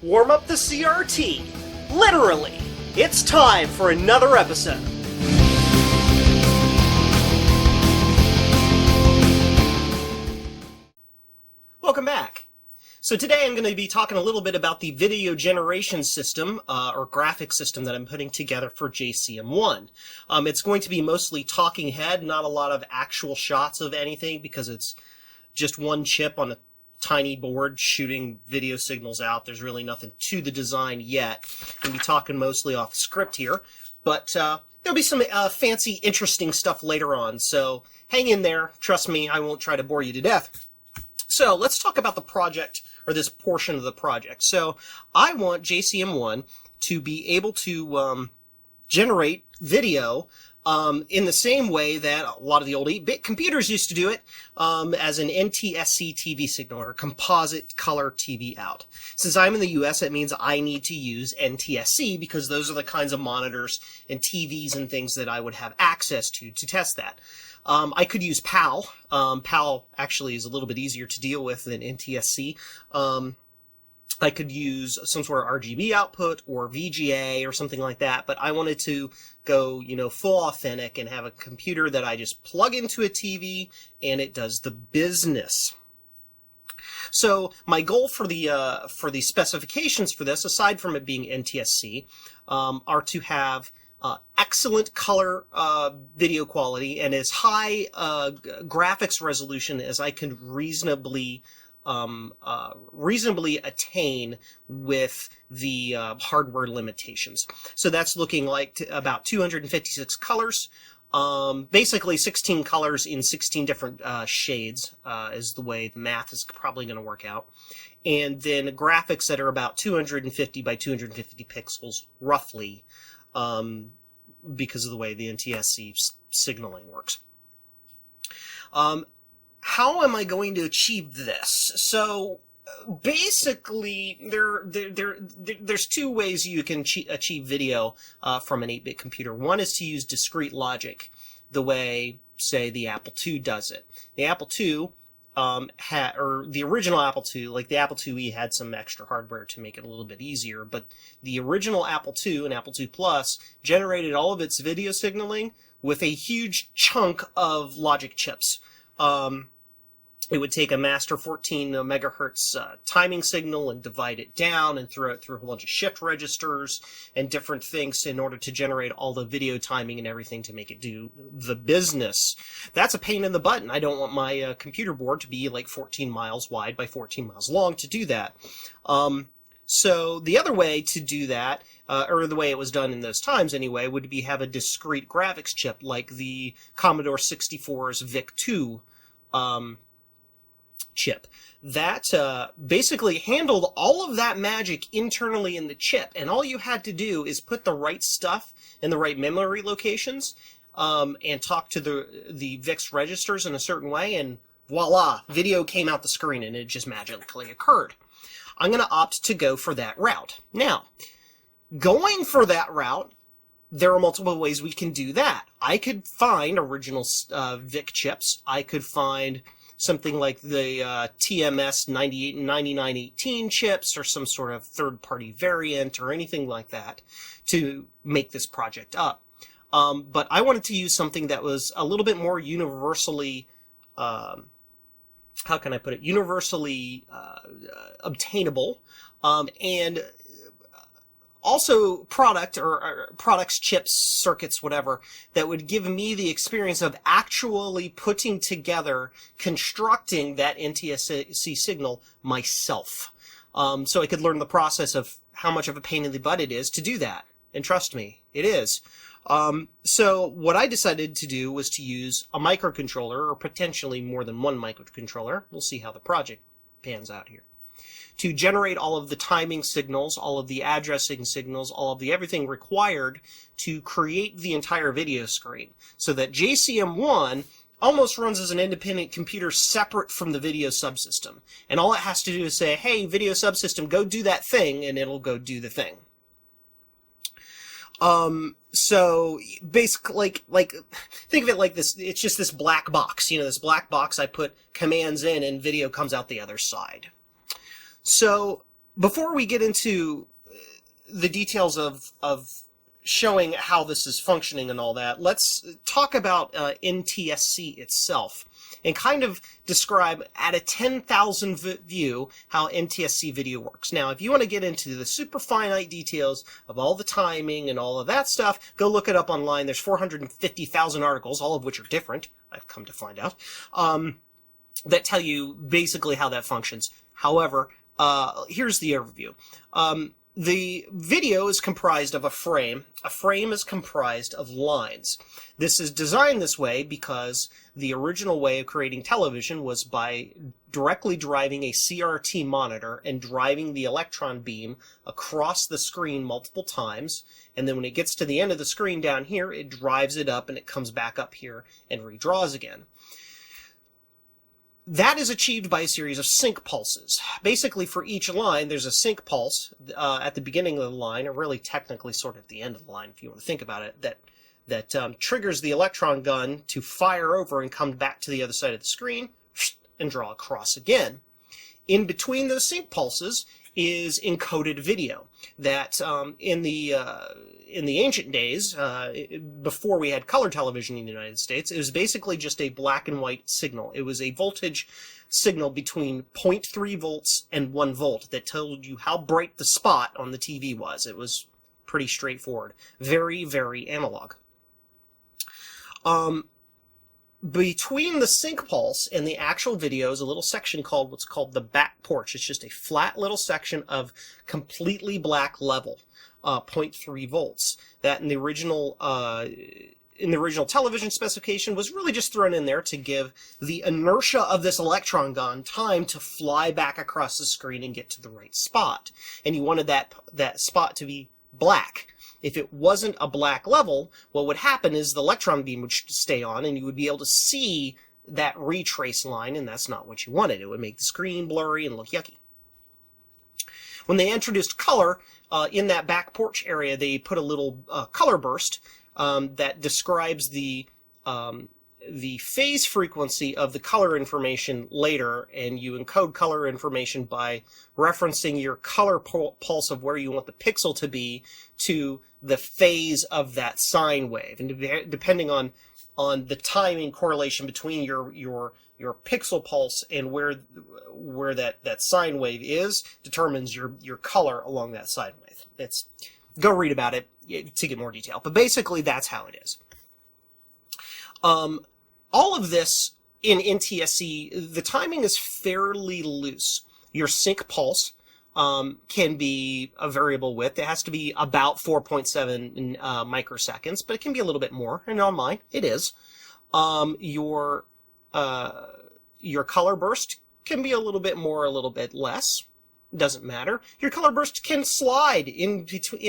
Warm up the CRT. Literally, it's time for another episode. Welcome back. So today I'm going to be talking a little bit about the video generation system, or graphic system that I'm putting together for JCM-1. It's going to be mostly talking head, not a lot of actual shots of anything, because it's just one chip on a tiny board shooting video signals out. There's really nothing to the design yet. I'm going to be talking mostly off script here, but there'll be some fancy, interesting stuff later on, so hang in there. Trust me, I won't try to bore you to death. So let's talk about the project, or this portion of the project. So I want JCM-1 to be able to generate video in the same way that a lot of the old 8-bit computers used to do it, as an NTSC TV signal, or composite color TV out. Since I'm in the US, that means I need to use NTSC, because those are the kinds of monitors and TVs and things that I would have access to test that. I could use PAL. PAL actually is a little bit easier to deal with than NTSC. I could use some sort of RGB output or VGA or something like that, but I wanted to go, full authentic and have a computer that I just plug into a TV and it does the business. So my goal for the specifications for this, aside from it being NTSC, are to have excellent color video quality and as high graphics resolution as I can reasonably attain with the hardware limitations. So that's looking like about 256 colors, basically 16 colors in 16 different shades is the way the math is probably going to work out. And then graphics that are about 250 by 250 pixels roughly, because of the way the NTSC signaling works. How am I going to achieve this? So basically, there's two ways you can achieve video from an 8-bit computer. One is to use discrete logic, the way, say, the Apple II does it. The Apple II or the original Apple II, like the Apple IIe had some extra hardware to make it a little bit easier, but the original Apple II and Apple II Plus generated all of its video signaling with a huge chunk of logic chips. It would take a master 14 megahertz timing signal and divide it down and throw it through a whole bunch of shift registers and different things in order to generate all the video timing and everything to make it do the business. That's a pain in the butt, and I don't want my computer board to be like 14 miles wide by 14 miles long to do that. So the other way to do that, or the way it was done in those times anyway, would be have a discrete graphics chip like the Commodore 64's VIC-2 chip that basically handled all of that magic internally in the chip, and all you had to do is put the right stuff in the right memory locations and talk to the VIX registers in a certain way, and voila, video came out the screen and it just magically occurred. I'm going to opt to go for that route. Now, going for that route, there are multiple ways we can do that. I could find original VIC chips. I could find something like the TMS 98 and 9918 chips, or some sort of third-party variant, or anything like that to make this project up. But I wanted to use something that was a little bit more universally, how can I put it, universally obtainable, and also products, chips, circuits, whatever, that would give me the experience of actually putting together, constructing that NTSC signal myself. So I could learn the process of how much of a pain in the butt it is to do that. And trust me, it is. So what I decided to do was to use a microcontroller, or potentially more than one microcontroller. We'll see how the project pans out here, to generate all of the timing signals, all of the addressing signals, all of the everything required to create the entire video screen, so that JCM-1 almost runs as an independent computer separate from the video subsystem. And all it has to do is say, hey, video subsystem, go do that thing, and it'll go do the thing. So basically, like think of it like this. It's just this black box. This black box, I put commands in and video comes out the other side. So Before we get into the details of showing how this is functioning and all that, let's talk about NTSC itself and kind of describe at a 10,000 view how NTSC video works. Now, if you want to get into the super finite details of all the timing and all of that stuff, go look it up online. There's 450,000 articles, all of which are different, I've come to find out, that tell you basically how that functions. However, here's the overview. The video is comprised of a frame. A frame is comprised of lines. This is designed this way because the original way of creating television was by directly driving a CRT monitor and driving the electron beam across the screen multiple times, and then when it gets to the end of the screen down here, it drives it up and it comes back up here and redraws again. That is achieved by a series of sync pulses. Basically, for each line, there's a sync pulse at the beginning of the line, or really technically sort of at the end of the line, if you want to think about it, that triggers the electron gun to fire over and come back to the other side of the screen and draw across again. In between those sync pulses is encoded video that in the ancient days, before we had color television in the United States, it was basically just a black and white signal. It was a voltage signal between 0.3 volts and 1 volt that told you how bright the spot on the TV was. It was pretty straightforward. Very, very analog. Between the sync pulse and the actual video is a little section called what's called the back porch. It's just a flat little section of completely black level, 0.3 volts. That in the original television specification was really just thrown in there to give the inertia of this electron gun time to fly back across the screen and get to the right spot. And you wanted that spot to be black. If it wasn't a black level, what would happen is the electron beam would stay on and you would be able to see that retrace line, and that's not what you wanted. It would make the screen blurry and look yucky. When they introduced color, in that back porch area, they put a little color burst that describes the phase frequency of the color information later, and you encode color information by referencing your color pulse of where you want the pixel to be to the phase of that sine wave. And depending on the timing correlation between your pixel pulse and where that sine wave is determines your color along that sine wave. Go read about it to get more detail. But basically, that's how it is. All of this in NTSC, the timing is fairly loose. Your sync pulse can be a variable width. It has to be about 4.7 microseconds, but it can be a little bit more. And on mine, it is. Your color burst can be a little bit more, a little bit less. Doesn't matter. Your color burst can slide in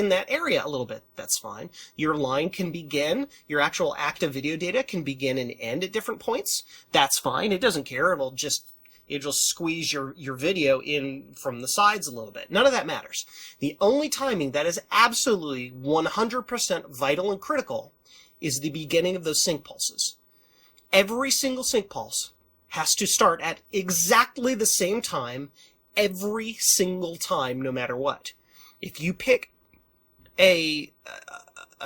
that area a little bit. That's fine. Your line can begin. Your actual active video data can begin and end at different points. That's fine. It doesn't care. It'll squeeze your video in from the sides a little bit. None of that matters. The only timing that is absolutely 100% vital and critical is the beginning of those sync pulses. Every single sync pulse has to start at exactly the same time every single time, no matter what. If you pick a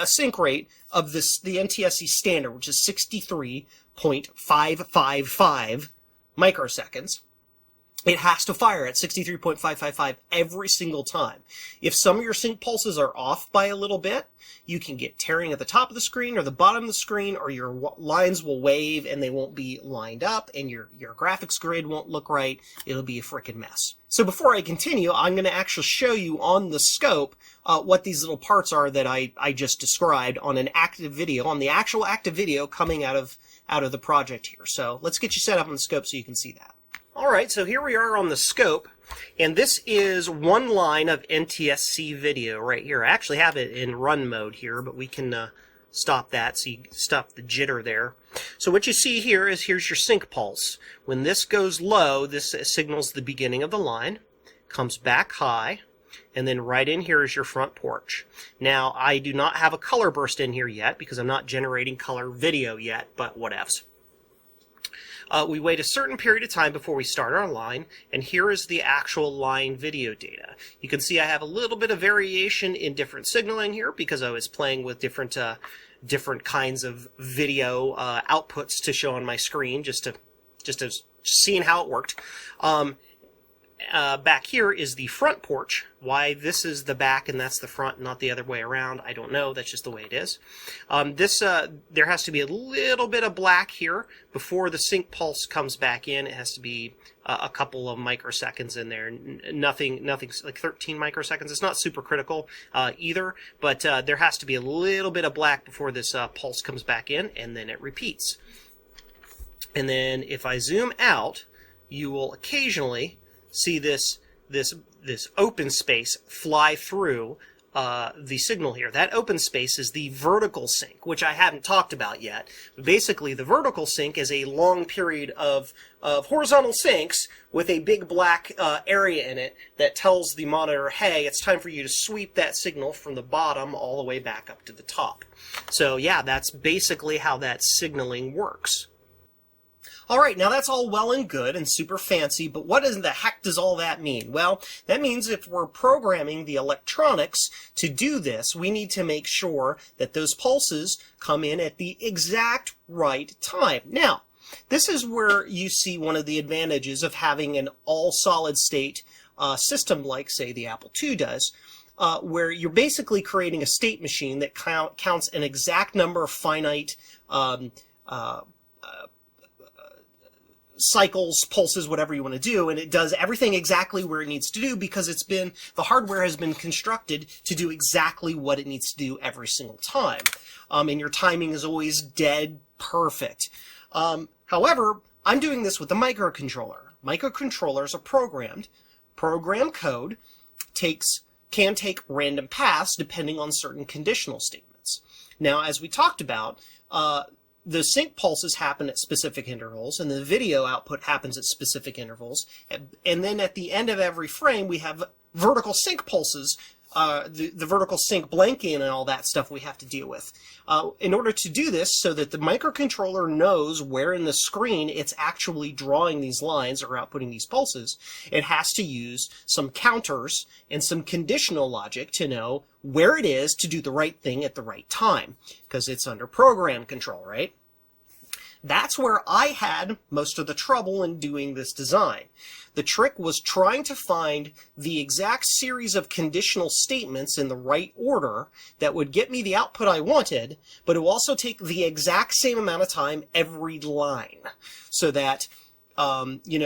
sync rate of the NTSC standard, which is 63.555 microseconds, it has to fire at 63.555 every single time. If some of your sync pulses are off by a little bit, you can get tearing at the top of the screen or the bottom of the screen, or your lines will wave and they won't be lined up, and your graphics grid won't look right. It'll be a frickin' mess. So before I continue, I'm going to actually show you on the scope what these little parts are that I just described on an active video, on the actual active video coming out of the project here. So let's get you set up on the scope so you can see that. Alright, so here we are on the scope, and this is one line of NTSC video right here. I actually have it in run mode here, but we can stop that, so you stop the jitter there. So what you see here is here's your sync pulse. When this goes low, this signals the beginning of the line, comes back high, and then right in here is your front porch. Now, I do not have a color burst in here yet because I'm not generating color video yet, but whatevs. We wait a certain period of time before we start our line, and here is the actual line video data. You can see I have a little bit of variation in different signaling here because I was playing with different kinds of video outputs to show on my screen, just to seeing how it worked. Back here is the front porch. Why this is the back and that's the front, not the other way around, I don't know. That's just the way it is. There has to be a little bit of black here before the sync pulse comes back in. It has to be a couple of microseconds in there. Nothing like 13 microseconds. It's not super critical either, but there has to be a little bit of black before this pulse comes back in, and then it repeats. And then if I zoom out, you will occasionally see this open space fly through the signal here. That open space is the vertical sync, which I haven't talked about yet. Basically, the vertical sync is a long period of horizontal syncs with a big black area in it that tells the monitor, hey, it's time for you to sweep that signal from the bottom all the way back up to the top. So yeah, that's basically how that signaling works. Alright, now that's all well and good and super fancy, but what in the heck does all that mean? Well, that means if we're programming the electronics to do this, we need to make sure that those pulses come in at the exact right time. Now, this is where you see one of the advantages of having an all-solid-state system like, say, the Apple II does, where you're basically creating a state machine that counts an exact number of finite cycles, pulses, whatever you want to do, and it does everything exactly where it needs to do because the hardware has been constructed to do exactly what it needs to do every single time. And your timing is always dead perfect. However, I'm doing this with a microcontroller. Microcontrollers are program code can take random paths depending on certain conditional statements. Now, as we talked about, the sync pulses happen at specific intervals, and the video output happens at specific intervals. And then at the end of every frame, we have vertical sync pulses, the vertical sync blanking and all that stuff we have to deal with. In order to do this, so that the microcontroller knows where in the screen it's actually drawing these lines or outputting these pulses, it has to use some counters and some conditional logic to know where it is to do the right thing at the right time, because it's under program control, right? That's where I had most of the trouble in doing this design. The trick was trying to find the exact series of conditional statements in the right order that would get me the output I wanted, but it would also take the exact same amount of time every line, so that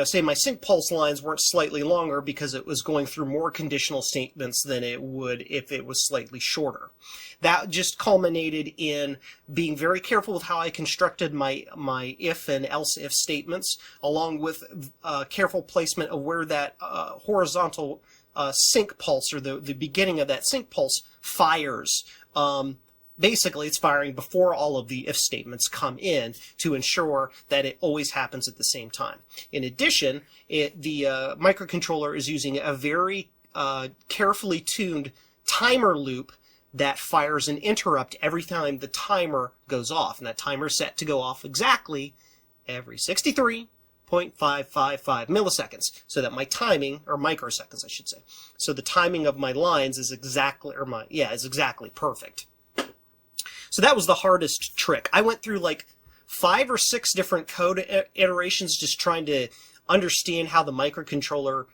say my sync pulse lines weren't slightly longer because it was going through more conditional statements than it would if it was slightly shorter. That just culminated in being very careful with how I constructed my if and else if statements, along with careful placement of where that horizontal sync pulse, or the beginning of that sync pulse, fires. Basically, it's firing before all of the if statements come in to ensure that it always happens at the same time. In addition, the microcontroller is using a very carefully tuned timer loop that fires an interrupt every time the timer goes off. And that timer is set to go off exactly every 63.555 milliseconds, so that my timing, or microseconds I should say, so the timing of my lines is exactly, is exactly perfect. So that was the hardest trick. I went through like 5 or 6 different code iterations just trying to understand how the microcontroller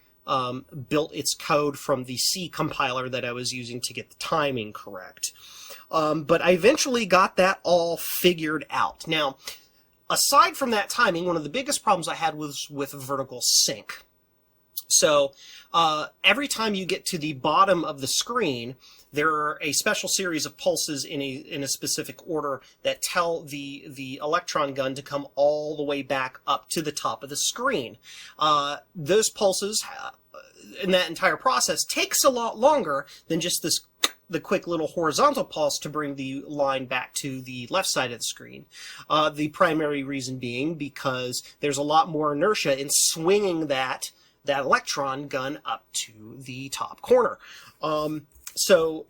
built its code from the C compiler that I was using to get the timing correct. But I eventually got that all figured out. Now, aside from that timing, one of the biggest problems I had was with vertical sync. So every time you get to the bottom of the screen, there are a special series of pulses in a specific order that tell the electron gun to come all the way back up to the top of the screen. Those pulses in that entire process takes a lot longer than just the quick little horizontal pulse to bring the line back to the left side of the screen. The primary reason being because there's a lot more inertia in swinging that electron gun up to the top corner. So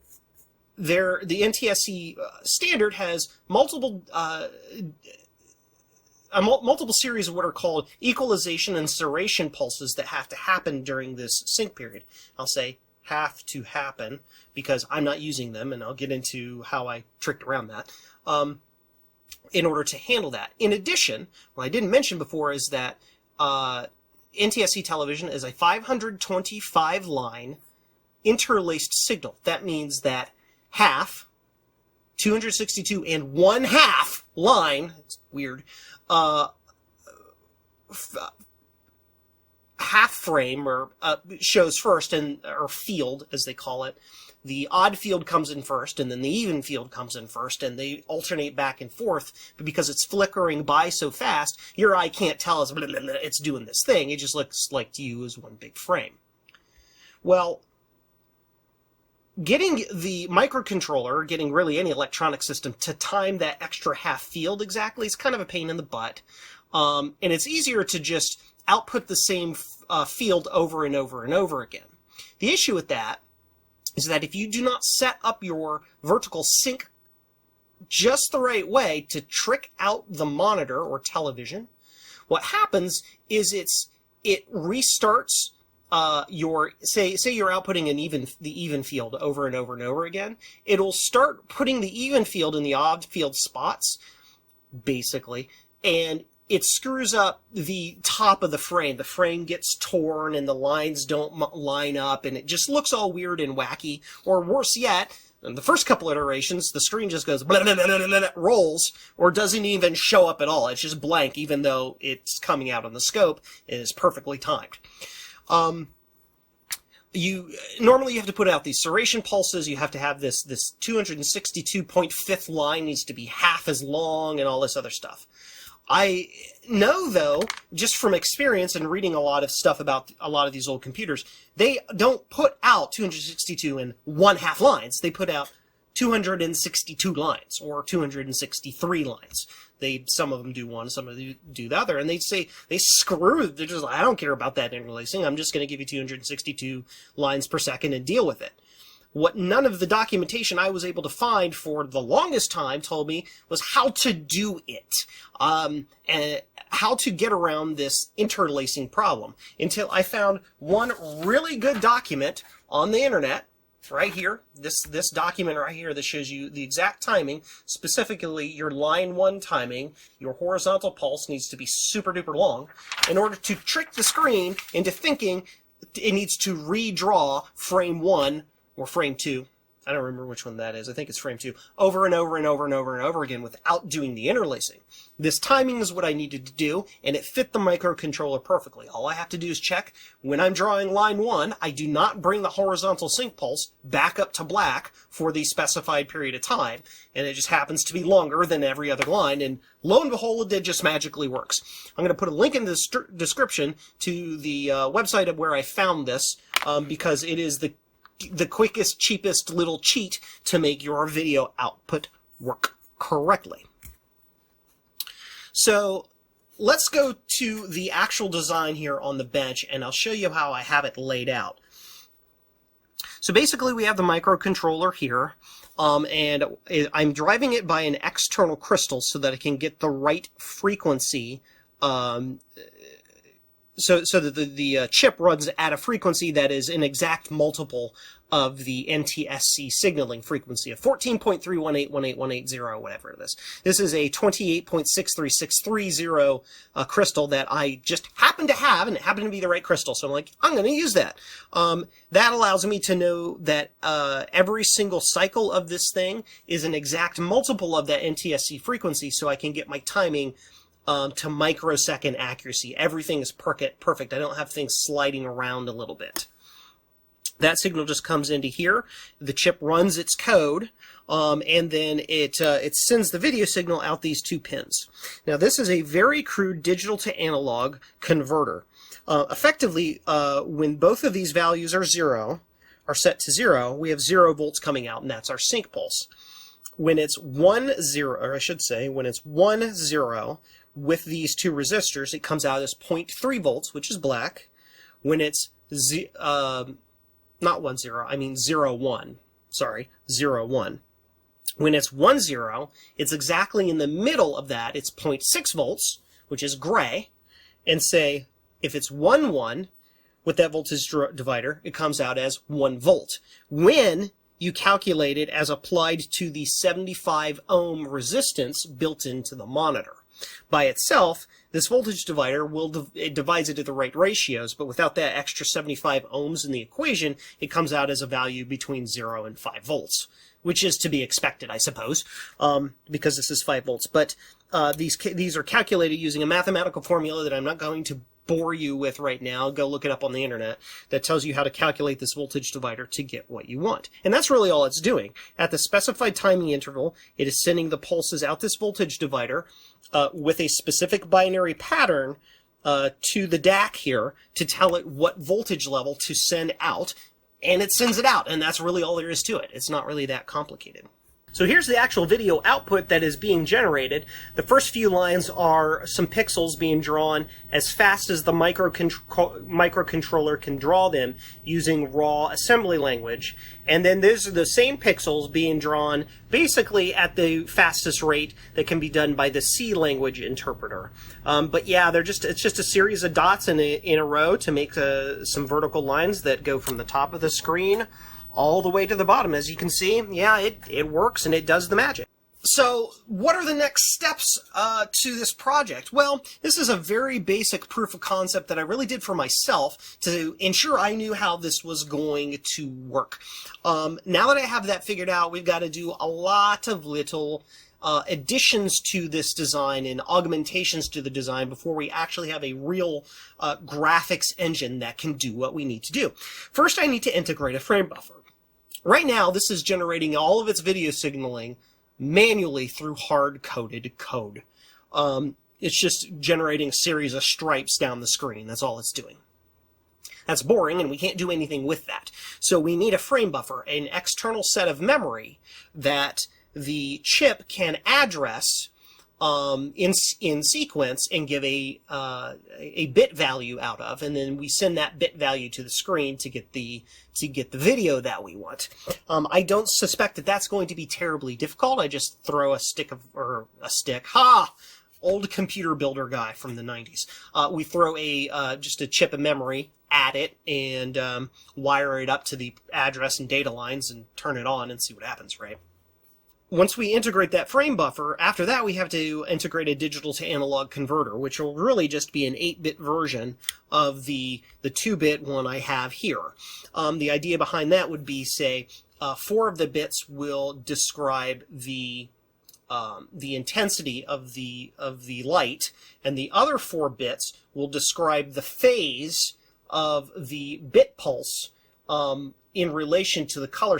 the NTSC standard has multiple multiple series of what are called equalization and serration pulses that have to happen during this sync period. I'll say have to happen because I'm not using them, and I'll get into how I tricked around that, in order to handle that. In addition, what I didn't mention before is that NTSC television is a 525 line interlaced signal. That means that half, 262 and 1/2 line, it's weird, half frame or shows first, or field as they call it. The odd field comes in first, and then the even field comes in first, and they alternate back and forth. But because it's flickering by so fast, your eye can't tell it's doing this thing. It just looks like to you as one big frame. Well, getting the microcontroller, getting really any electronic system to time that extra half field exactly is kind of a pain in the butt. And it's easier to just output the same field over and over and over again. The issue with that is that if you do not set up your vertical sync just the right way to trick out the monitor or television, what happens is it restarts your, say you're outputting the even field over and over and over again. It'll start putting the even field in the odd field spots, basically, and it screws up the top of the frame. The frame gets torn and the lines don't line up, and it just looks all weird and wacky. Or worse yet, in the first couple iterations, the screen just goes blah, blah, blah, blah, blah, rolls, or doesn't even show up at all. It's just blank, even though it's coming out on the scope and is perfectly timed. Normally you have to put out these serration pulses. You have to have this 262.5th line needs to be half as long and all this other stuff. I know, though, just from experience and reading a lot of stuff about a lot of these old computers, they don't put out 262 and 1/2 lines. They put out 262 lines or 263 lines. Some of them do one, some of them do the other, and they say they're just like, I don't care about that interlacing. I'm just going to give you 262 lines per second and deal with it. What none of the documentation I was able to find for the longest time told me was how to do it, and how to get around this interlacing problem, until I found one really good document on the internet right here, this document right here that shows you the exact timing, specifically your line 1 timing. Your horizontal pulse needs to be super duper long in order to trick the screen into thinking it needs to redraw frame 1 or frame 2, I don't remember which one that is, I think it's frame 2, over and over and over and over and over again without doing the interlacing. This timing is what I needed to do, and it fit the microcontroller perfectly. All I have to do is check, when I'm drawing line 1, I do not bring the horizontal sync pulse back up to black for the specified period of time, and it just happens to be longer than every other line, and lo and behold, it just magically works. I'm going to put a link in the description to the website of where I found this, because it is the quickest, cheapest little cheat to make your video output work correctly. So let's go to the actual design here on the bench, and I'll show you how I have it laid out. So basically we have the microcontroller here, and I'm driving it by an external crystal so that I can get the right frequency, so that the chip runs at a frequency that is an exact multiple of the NTSC signaling frequency of 14.318181880, whatever it is. This is a 28.63630 crystal that I just happen to have, and it happened to be the right crystal, so I'm like, I'm going to use that. That allows me to know that every single cycle of this thing is an exact multiple of that NTSC frequency, so I can get my timing to microsecond accuracy. Everything is perfect. I don't have things sliding around a little bit. That signal just comes into here. The chip runs its code, and then it sends the video signal out these 2 pins. Now, this is a very crude digital to analog converter. Effectively, when both of these values are set to 0, we have 0 volts coming out, and that's our sync pulse. When it's 1, 0, or I should say, when it's 1, 0, with these 2 resistors, it comes out as 0.3 volts, which is black. When it's not 1, 0, I mean 0, 1. Sorry, 0, 1. When it's 1, 0, it's exactly in the middle of that. It's 0.6 volts, which is gray, and say if it's 1, 1, with that voltage divider, it comes out as 1 volt. When you calculate it as applied to the 75 ohm resistance built into the monitor. By itself, this voltage divider it divides it at the right ratios, but without that extra 75 ohms in the equation, it comes out as a value between 0 and 5 volts, which is to be expected, I suppose, because this is 5 volts. But these are calculated using a mathematical formula that I'm not going to bore you with right now. Go look it up on the internet. That tells you how to calculate this voltage divider to get what you want. And that's really all it's doing. At the specified timing interval, it is sending the pulses out this voltage divider with a specific binary pattern to the DAC here to tell it what voltage level to send out, and it sends it out, and that's really all there is to it. It's not really that complicated. So here's the actual video output that is being generated. The first few lines are some pixels being drawn as fast as the microcontroller can draw them using raw assembly language. And then these are the same pixels being drawn basically at the fastest rate that can be done by the C language interpreter. But yeah, it's just a series of dots in a row to make some vertical lines that go from the top of the screen all the way to the bottom. As you can see, yeah, it works and it does the magic. So what are the next steps to this project? Well, this is a very basic proof of concept that I really did for myself to ensure I knew how this was going to work. Now that I have that figured out, we've got to do a lot of little additions to this design and augmentations to the design before we actually have a real graphics engine that can do what we need to do. First, I need to integrate a frame buffer. Right now, this is generating all of its video signaling manually through hard-coded code. It's just generating a series of stripes down the screen. That's all it's doing. That's boring, and we can't do anything with that. So we need a frame buffer, an external set of memory that the chip can address in sequence and give a bit value out of, and then we send that bit value to the screen to get the video that we want. I don't suspect that that's going to be terribly difficult. I just throw old computer builder guy from the 90s. We throw just a chip of memory at it and wire it up to the address and data lines and turn it on and see what happens, right? Once we integrate that frame buffer, after that we have to integrate a digital to analog converter, which will really just be an 8-bit version of the 2-bit one I have here. The idea behind that would be, say, 4 of the bits will describe the intensity of the light, and the other 4 bits will describe the phase of the bit pulse in relation to the color,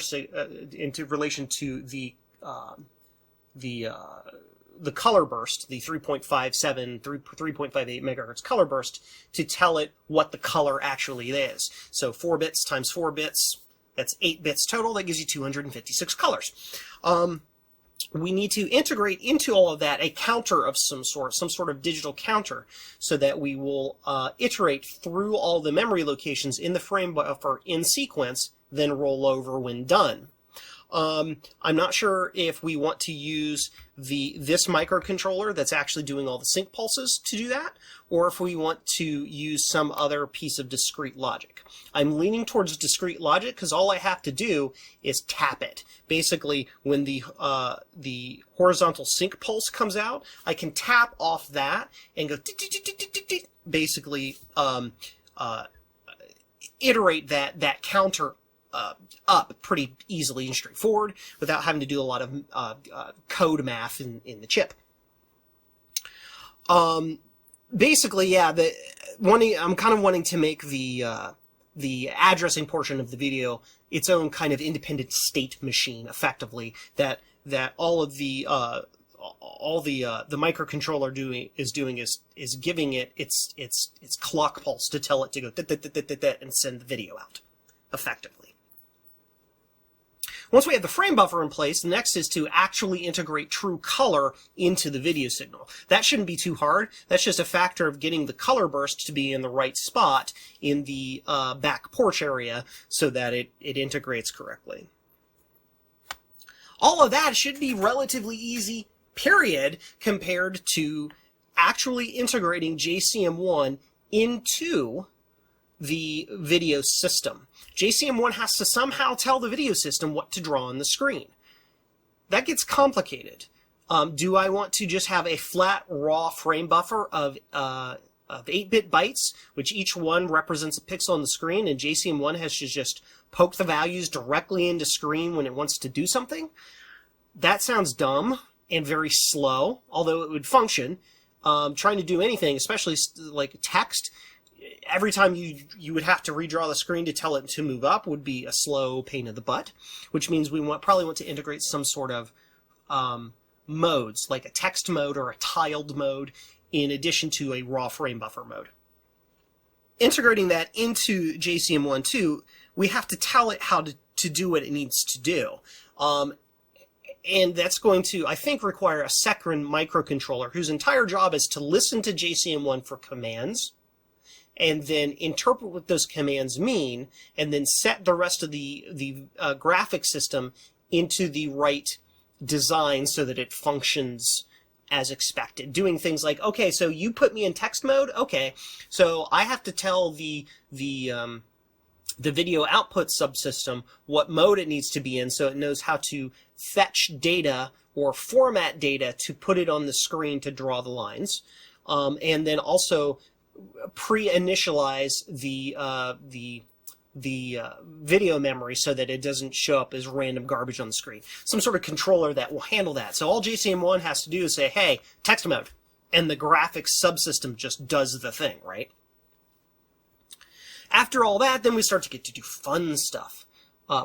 into relation to the color burst, the 3.58 megahertz color burst, to tell it what the color actually is. So 4 bits times 4 bits, that's 8 bits total. That gives you 256 colors. We need to integrate into all of that a counter of some sort of digital counter, so that we will iterate through all the memory locations in the frame buffer in sequence, then roll over when done. I'm not sure if we want to use this microcontroller that's actually doing all the sync pulses to do that, or if we want to use some other piece of discrete logic. I'm leaning towards discrete logic because all I have to do is tap it. Basically, when the horizontal sync pulse comes out, I can tap off that and go basically iterate that counter up pretty easily and straightforward without having to do a lot of code math in the chip. Basically, yeah, I'm kind of wanting to make the addressing portion of the video its own kind of independent state machine, effectively, that all of the microcontroller is giving it its clock pulse to tell it to go and send the video out effectively. Once we have the frame buffer in place, the next is to actually integrate true color into the video signal. That shouldn't be too hard. That's just a factor of getting the color burst to be in the right spot in the back porch area so that it integrates correctly. All of that should be relatively easy, period, compared to actually integrating JCM-1 into the video system. JCM-1 has to somehow tell the video system what to draw on the screen. That gets complicated. Do I want to just have a flat, raw frame buffer of 8-bit bytes, which each one represents a pixel on the screen, and JCM-1 has to just poke the values directly into screen when it wants to do something? That sounds dumb and very slow, although it would function. Trying to do anything, especially like text, every time you would have to redraw the screen to tell it to move up would be a slow pain in the butt, which means we probably want to integrate some sort of modes, like a text mode or a tiled mode, in addition to a raw frame buffer mode. Integrating that into JCM-1 too, we have to tell it how to do what it needs to do. And that's going to, I think, require a second microcontroller whose entire job is to listen to JCM-1 for commands, and then interpret what those commands mean, and then set the rest of the graphic system into the right design so that it functions as expected. Doing things like, okay, so you put me in text mode? Okay, so I have to tell the video output subsystem what mode it needs to be in so it knows how to fetch data or format data to put it on the screen to draw the lines. And then also pre-initialize the video memory so that it doesn't show up as random garbage on the screen. Some sort of controller that will handle that. So all JCM-1 has to do is say, hey, text mode, and the graphics subsystem just does the thing, right? After all that, then we start to get to do fun stuff.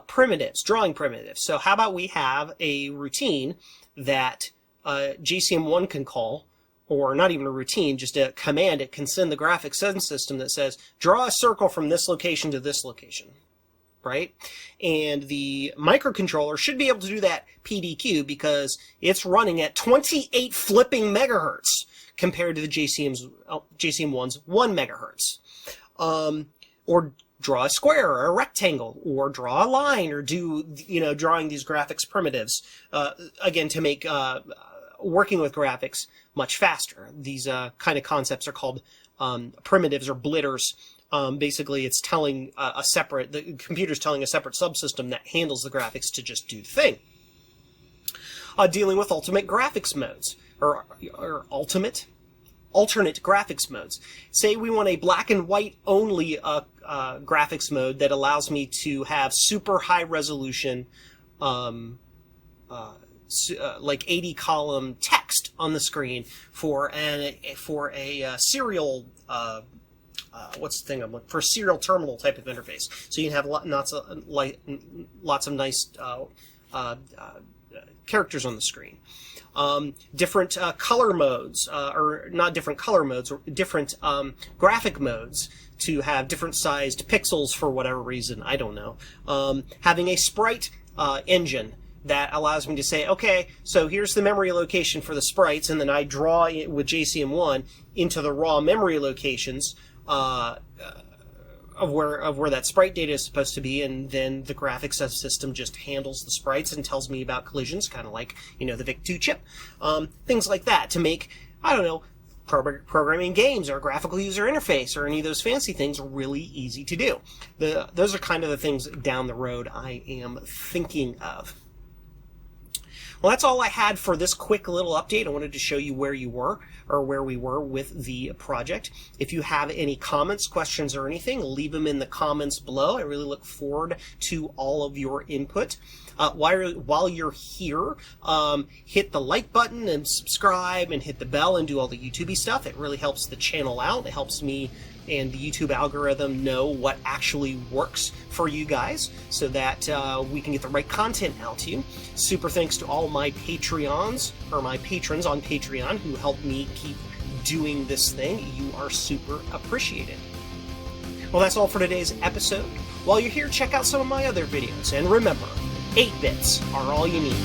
Primitives, drawing primitives. So how about we have a routine that JCM-1 can call, or not even a routine, just a command. It can send the graphics subsystem that says, draw a circle from this location to this location, right? And the microcontroller should be able to do that PDQ because it's running at 28 flipping megahertz compared to the JCM-1's 1 megahertz. Or draw a square or a rectangle, or draw a line, or do, drawing these graphics primitives, again, to make working with graphics much faster. These kind of concepts are called primitives or blitters. Basically, it's telling the computer's telling a separate subsystem that handles the graphics to just do the thing. Dealing with alternate graphics modes, or alternate graphics modes. Say we want a black and white only graphics mode that allows me to have super high resolution, like 80 column text on the screen for a serial what's the thing I'm looking for, serial terminal type of interface. So you can have lots of nice characters on the screen. Different color modes, or not different color modes, or different graphic modes to have different sized pixels for whatever reason, I don't know. Having a sprite engine that allows me to say, okay, so here's the memory location for the sprites, and then I draw it with JCM-1 into the raw memory locations of where that sprite data is supposed to be, and then the graphics subsystem just handles the sprites and tells me about collisions, kind of like, the VIC-2 chip. Things like that to make, I don't know, programming games or graphical user interface or any of those fancy things really easy to do. Those are kind of the things down the road I am thinking of. Well, that's all I had for this quick little update. I wanted to show you where we were with the project. If you have any comments, questions, or anything, leave them in the comments below. I really look forward to all of your input. While you're here, hit the like button and subscribe and hit the bell and do all the YouTube-y stuff. It really helps the channel out. It helps me and the YouTube algorithm know what actually works for you guys so that we can get the right content out to you. Super thanks to all my Patreons, or my patrons on Patreon, who help me keep doing this thing. You are super appreciated. Well, that's all for today's episode. While you're here, check out some of my other videos, and remember, 8 bits are all you need.